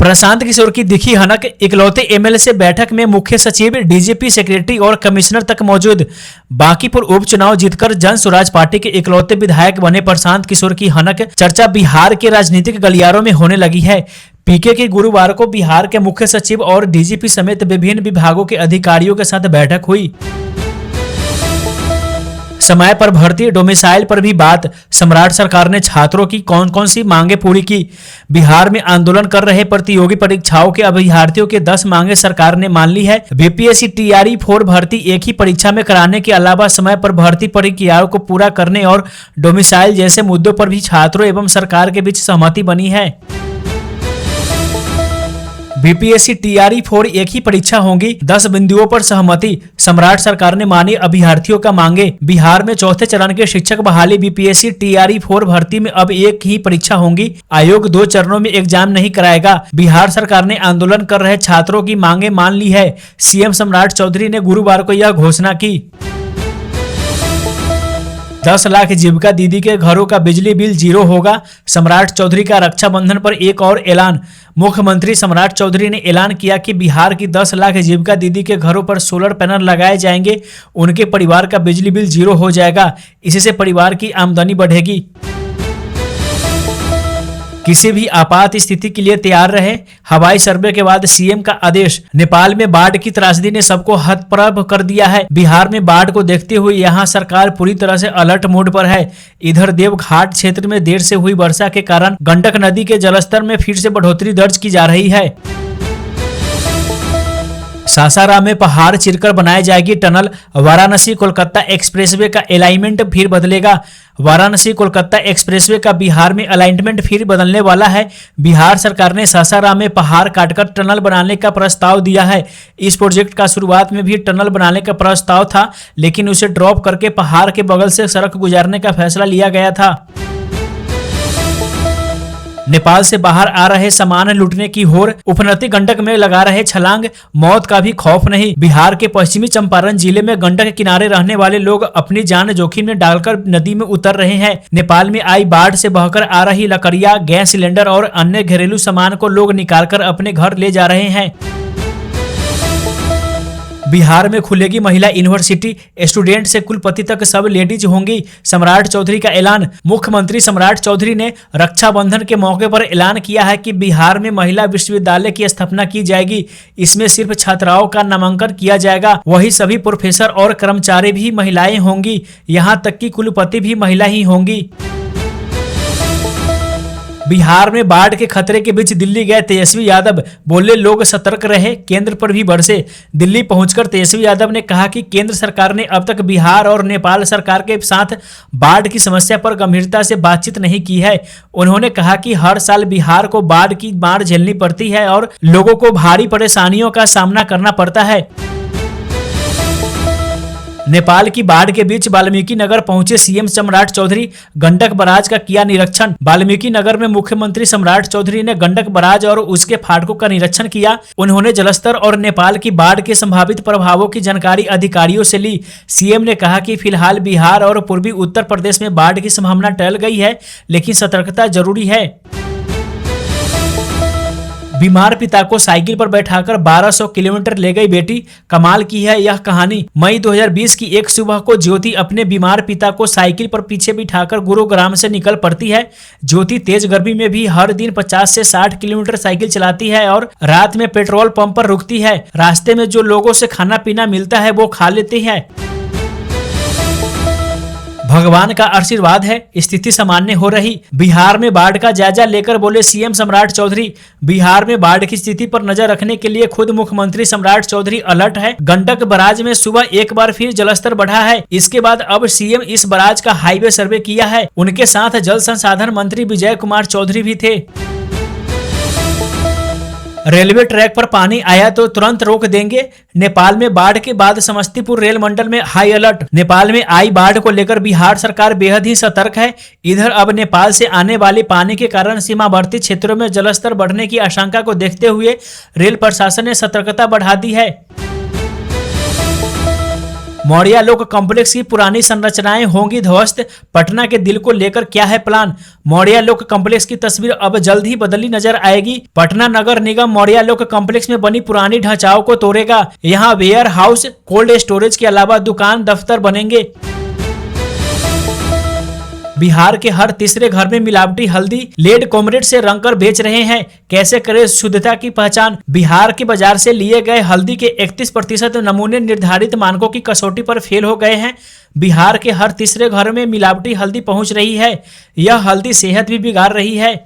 प्रशांत किशोर की दिखी हनक, इकलौते एमएलए से बैठक में मुख्य सचिव, डीजीपी, सेक्रेटरी और कमिश्नर तक मौजूद। बांकीपुर उपचुनाव जीतकर जन स्वराज पार्टी के इकलौते विधायक बने प्रशांत किशोर की हनक चर्चा बिहार के राजनीतिक गलियारों में होने लगी है। पीके की गुरुवार को बिहार के मुख्य सचिव और डीजीपी समेत विभिन्न विभागों के अधिकारियों के साथ बैठक हुई। समय पर भर्ती, डोमिसाइल पर भी बात। सम्राट सरकार ने छात्रों की कौन कौन सी मांगे पूरी की। बिहार में आंदोलन कर रहे प्रतियोगी परीक्षाओं के अभ्यर्थियों के 10 मांगे सरकार ने मान ली है। बीपीएससी टीआरई 4 भर्ती एक ही परीक्षा में कराने के अलावा समय पर भर्ती प्रक्रियाओं को पूरा करने और डोमिसाइल जैसे मुद्दों पर भी छात्रों एवं सरकार के बीच सहमति बनी है। बीपीएससी टीआरई 4 एक ही परीक्षा होगी, 10 बिंदुओं पर सहमति। सम्राट सरकार ने मानी अभ्यर्थियों का मांगे। बिहार में चौथे चरण के शिक्षक बहाली बीपीएससी टीआरई 4 भर्ती में अब एक ही परीक्षा होंगी। आयोग 2 चरणों में एग्जाम नहीं कराएगा। बिहार सरकार ने आंदोलन कर रहे छात्रों की मांगे मान ली है। सीएम सम्राट चौधरी ने गुरुवार को यह घोषणा की। 10 लाख जीविका दीदी के घरों का बिजली बिल 0 होगा। सम्राट चौधरी का रक्षाबंधन पर एक और ऐलान। मुख्यमंत्री सम्राट चौधरी ने ऐलान किया कि बिहार की 10 लाख जीविका दीदी के घरों पर सोलर पैनल लगाए जाएंगे। उनके परिवार का बिजली बिल 0 हो जाएगा। इससे परिवार की आमदनी बढ़ेगी। किसी भी आपात स्थिति के लिए तैयार रहे। हवाई सर्वे के बाद सीएम का आदेश। नेपाल में बाढ़ की त्रासदी ने सबको हतप्रभ कर दिया है। बिहार में बाढ़ को देखते हुए यहां सरकार पूरी तरह से अलर्ट मोड पर है। इधर देवघाट क्षेत्र में देर से हुई वर्षा के कारण गंडक नदी के जलस्तर में फिर से बढ़ोतरी दर्ज की जा रही है। सासाराम में पहाड़ चीरकर बनाई जाएगी टनल। वाराणसी कोलकाता एक्सप्रेसवे का अलाइनमेंट फिर बदलेगा। वाराणसी कोलकाता एक्सप्रेसवे का बिहार में अलाइनमेंट फिर बदलने वाला है। बिहार सरकार ने सासाराम में पहाड़ काटकर टनल बनाने का प्रस्ताव दिया है। इस प्रोजेक्ट का शुरुआत में भी टनल बनाने का प्रस्ताव था, लेकिन उसे ड्रॉप करके पहाड़ के बगल से सड़क गुजारने का फैसला लिया गया था। नेपाल से बाहर आ रहे सामान लूटने की होड़। उफनती गंडक में लगा रहे छलांग, मौत का भी खौफ नहीं। बिहार के पश्चिमी चंपारण जिले में गंडक किनारे रहने वाले लोग अपनी जान जोखिम में डालकर नदी में उतर रहे हैं। नेपाल में आई बाढ़ से बहकर आ रही लकड़ियां, गैस सिलेंडर और अन्य घरेलू सामान को लोग निकालकर अपने घर ले जा रहे हैं। बिहार में खुलेगी महिला यूनिवर्सिटी। स्टूडेंट से कुलपति तक सब लेडीज होंगी। सम्राट चौधरी का ऐलान। मुख्यमंत्री सम्राट चौधरी ने रक्षाबंधन के मौके पर ऐलान किया है कि बिहार में महिला विश्वविद्यालय की स्थापना की जाएगी। इसमें सिर्फ छात्राओं का नामांकन किया जाएगा। वही सभी प्रोफेसर और कर्मचारी भी महिलाएं होंगी। यहाँ तक कि कुलपति भी महिला ही होंगी। बिहार में बाढ़ के खतरे के बीच दिल्ली गए तेजस्वी यादव। बोले लोग सतर्क रहे, केंद्र पर भी बरसे। दिल्ली पहुंचकर तेजस्वी यादव ने कहा कि केंद्र सरकार ने अब तक बिहार और नेपाल सरकार के साथ बाढ़ की समस्या पर गंभीरता से बातचीत नहीं की है। उन्होंने कहा कि हर साल बिहार को बाढ़ की मार झेलनी पड़ती है और लोगों को भारी परेशानियों का सामना करना पड़ता है। नेपाल की बाढ़ के बीच वाल्मीकि नगर पहुंचे सीएम सम्राट चौधरी। गंडक बराज का किया निरीक्षण। वाल्मीकि नगर में मुख्यमंत्री सम्राट चौधरी ने गंडक बराज और उसके फाटकों का निरीक्षण किया। उन्होंने जलस्तर और नेपाल की बाढ़ के संभावित प्रभावों की जानकारी अधिकारियों से ली। सीएम ने कहा कि फिलहाल बिहार और पूर्वी उत्तर प्रदेश में बाढ़ की संभावना टल गई है, लेकिन सतर्कता जरूरी है। बीमार पिता को साइकिल पर बैठाकर 1200 किलोमीटर ले गई बेटी। कमाल की है यह कहानी। मई 2020 की एक सुबह को ज्योति अपने बीमार पिता को साइकिल पर पीछे बिठाकर गुरुग्राम से निकल पड़ती है। ज्योति तेज गर्मी में भी हर दिन 50 से 60 किलोमीटर साइकिल चलाती है और रात में पेट्रोल पंप पर रुकती है। रास्ते में जो लोगों से खाना पीना मिलता है वो खा लेती है। भगवान का आशीर्वाद है, स्थिति सामान्य हो रही। बिहार में बाढ़ का जायजा लेकर बोले सीएम सम्राट चौधरी। बिहार में बाढ़ की स्थिति पर नजर रखने के लिए खुद मुख्यमंत्री सम्राट चौधरी अलर्ट है। गंडक बराज में सुबह एक बार फिर जलस्तर बढ़ा है। इसके बाद अब सीएम इस बराज का हाईवे सर्वे किया है। उनके साथ जल संसाधन मंत्री विजय कुमार चौधरी भी थे। रेलवे ट्रैक पर पानी आया तो तुरंत रोक देंगे। नेपाल में बाढ़ के बाद समस्तीपुर रेल मंडल में हाई अलर्ट। नेपाल में आई बाढ़ को लेकर बिहार सरकार बेहद ही सतर्क है। इधर अब नेपाल से आने वाले पानी के कारण सीमावर्ती क्षेत्रों में जलस्तर बढ़ने की आशंका को देखते हुए रेल प्रशासन ने सतर्कता बढ़ा दी है। मौर्या लोक कॉम्प्लेक्स की पुरानी संरचनाएं होंगी ध्वस्त, पटना के दिल को लेकर क्या है प्लान। मौर्या लोक कॉम्प्लेक्स की तस्वीर अब जल्द ही बदली नजर आएगी। पटना नगर निगम मौर्या लोक कॉम्प्लेक्स में बनी पुरानी ढांचाओं को तोड़ेगा। यहाँ वेयर हाउस, कोल्ड स्टोरेज के अलावा दुकान, दफ्तर बनेंगे। बिहार के हर तीसरे घर में मिलावटी हल्दी लेड कॉमरेड से रंगकर बेच रहे हैं। कैसे करें शुद्धता की पहचान। बिहार के बाजार से लिए गए हल्दी के 31% नमूने निर्धारित मानकों की कसौटी पर फेल हो गए हैं। बिहार के हर तीसरे घर में मिलावटी हल्दी पहुंच रही है। यह हल्दी सेहत भी बिगाड़ रही है।